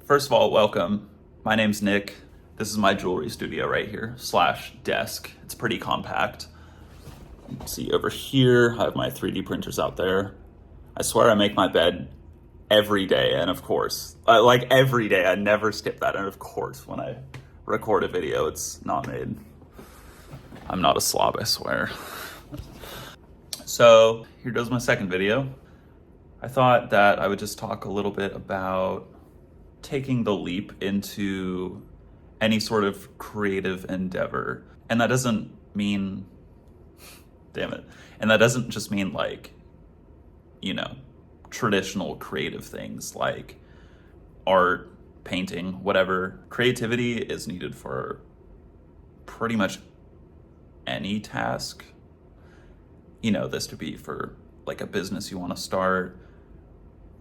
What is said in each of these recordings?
First of all, welcome. My name's Nick. This is my jewelry studio right here, slash desk. It's pretty compact. You can see over here, I have my 3D printers out there. I swear I make my bed every day, and of course, like every day, I never skip that. And of course, when I record a video, it's not made. I'm not a slob, I swear. So here goes my second video. I thought that I would just talk a little bit about taking the leap into any sort of creative endeavor. And that doesn't mean, damn it. And that doesn't just mean like, traditional creative things like art, painting, whatever. Creativity is needed for pretty much any task. This could be for like a business you want to start,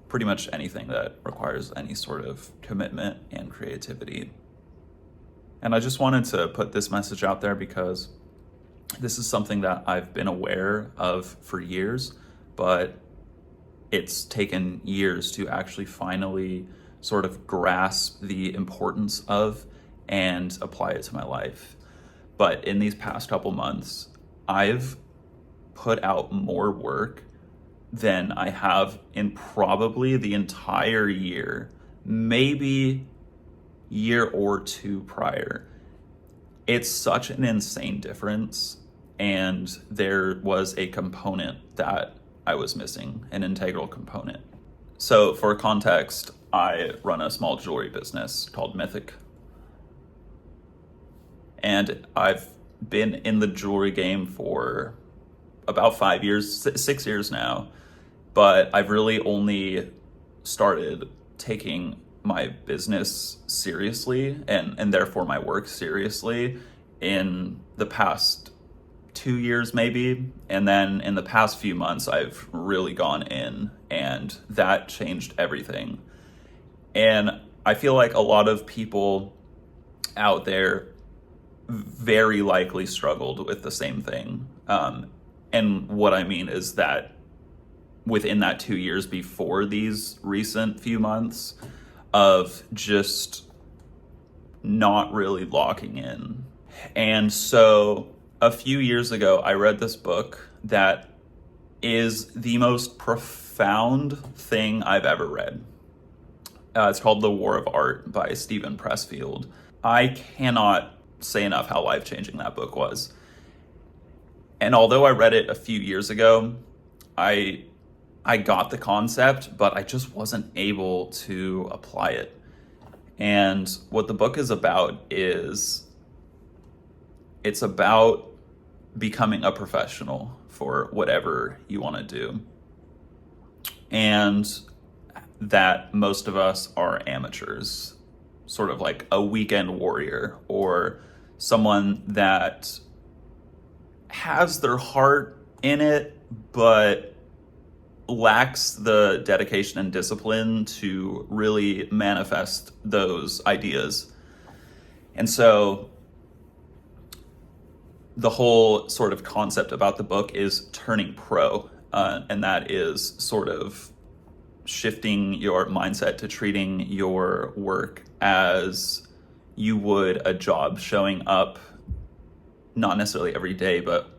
pretty much anything that requires any sort of commitment and creativity. And I just wanted to put this message out there because this is something that I've been aware of for years, but it's taken years to actually finally sort of grasp the importance of and apply it to my life. But in these past couple months, I've put out more work than I have in probably the entire year, maybe year or two prior. It's such an insane difference, and there was a component that I was missing, an integral component. So for context, I run a small jewelry business called Mythic, and I've been in the jewelry game for about 5 years, 6 years now, but I've really only started taking my business seriously and therefore my work seriously in the past 2 years maybe. And then in the past few months, I've really gone in, and that changed everything. And I feel like a lot of people out there very likely struggled with the same thing. And what I mean is that within that 2 years before these recent few months of just not really locking in. And so a few years ago, I read this book that is the most profound thing I've ever read. It's called The War of Art by Steven Pressfield. I cannot say enough how life-changing that book was. And although I read it a few years ago, I got the concept, but I just wasn't able to apply it. And what the book is about is it's about becoming a professional for whatever you want to do. And that most of us are amateurs, sort of like a weekend warrior or someone that has their heart in it, but lacks the dedication and discipline to really manifest those ideas. And so the whole sort of concept about the book is turning pro, and that is sort of shifting your mindset to treating your work as you would a job, showing up not necessarily every day, but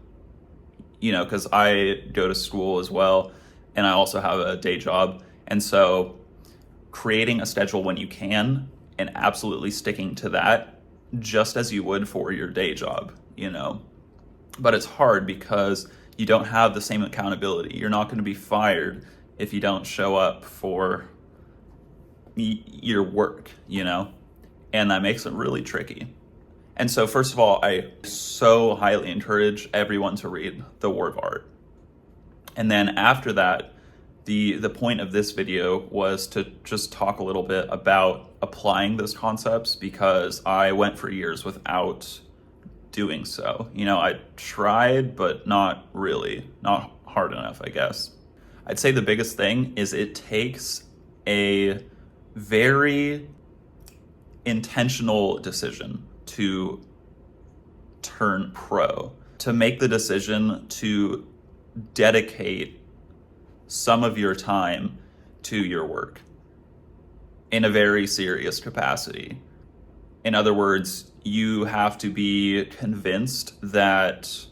because I go to school as well, and I also have a day job. And so creating a schedule when you can and absolutely sticking to that just as you would for your day job, But it's hard because you don't have the same accountability. You're not going to be fired if you don't show up for your work, And that makes it really tricky. And so first of all, I so highly encourage everyone to read The War of Art. And then after that, the point of this video was to just talk a little bit about applying those concepts, because I went for years without doing so. I tried, but not really, not hard enough, I guess. I'd say the biggest thing is it takes a very intentional decision to turn pro, to make the decision to dedicate some of your time to your work. in a very serious capacity. In other words, you have to be convinced that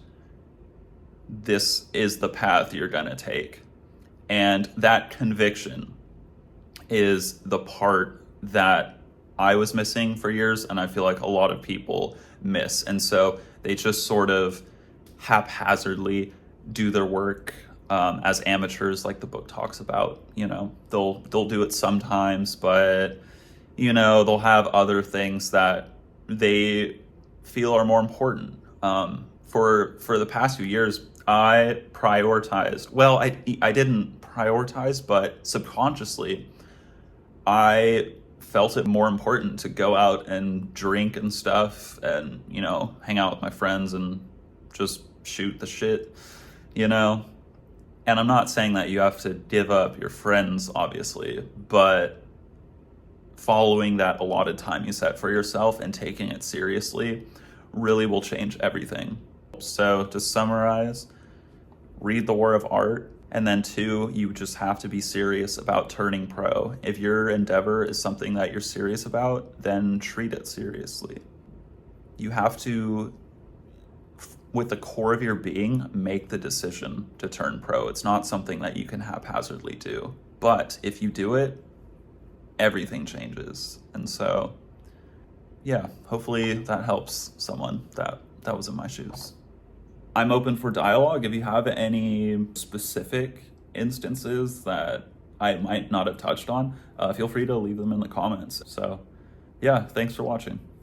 this is the path you're going to take. And that conviction is the part that I was missing for years, and I feel like a lot of people miss. And so they just sort of haphazardly do their work as amateurs, like the book talks about. You know, they'll do it sometimes, but you know, they'll have other things that they feel are more important. For the past few years, I prioritized. Well, I didn't prioritize, but subconsciously, I felt it more important to go out and drink and stuff, and you know, hang out with my friends and just shoot the shit, you know. And I'm not saying that you have to give up your friends, obviously, but following that allotted time you set for yourself and taking it seriously really will change everything. So to summarize, read The War of Art, and then 2, you just have to be serious about turning pro. If your endeavor is something that you're serious about, then treat it seriously. You have to, with the core of your being, make the decision to turn pro. It's not something that you can haphazardly do. But if you do it, everything changes. And so, yeah, hopefully that helps someone that was in my shoes. I'm open for dialogue. If you have any specific instances that I might not have touched on, feel free to leave them in the comments. So, yeah, thanks for watching.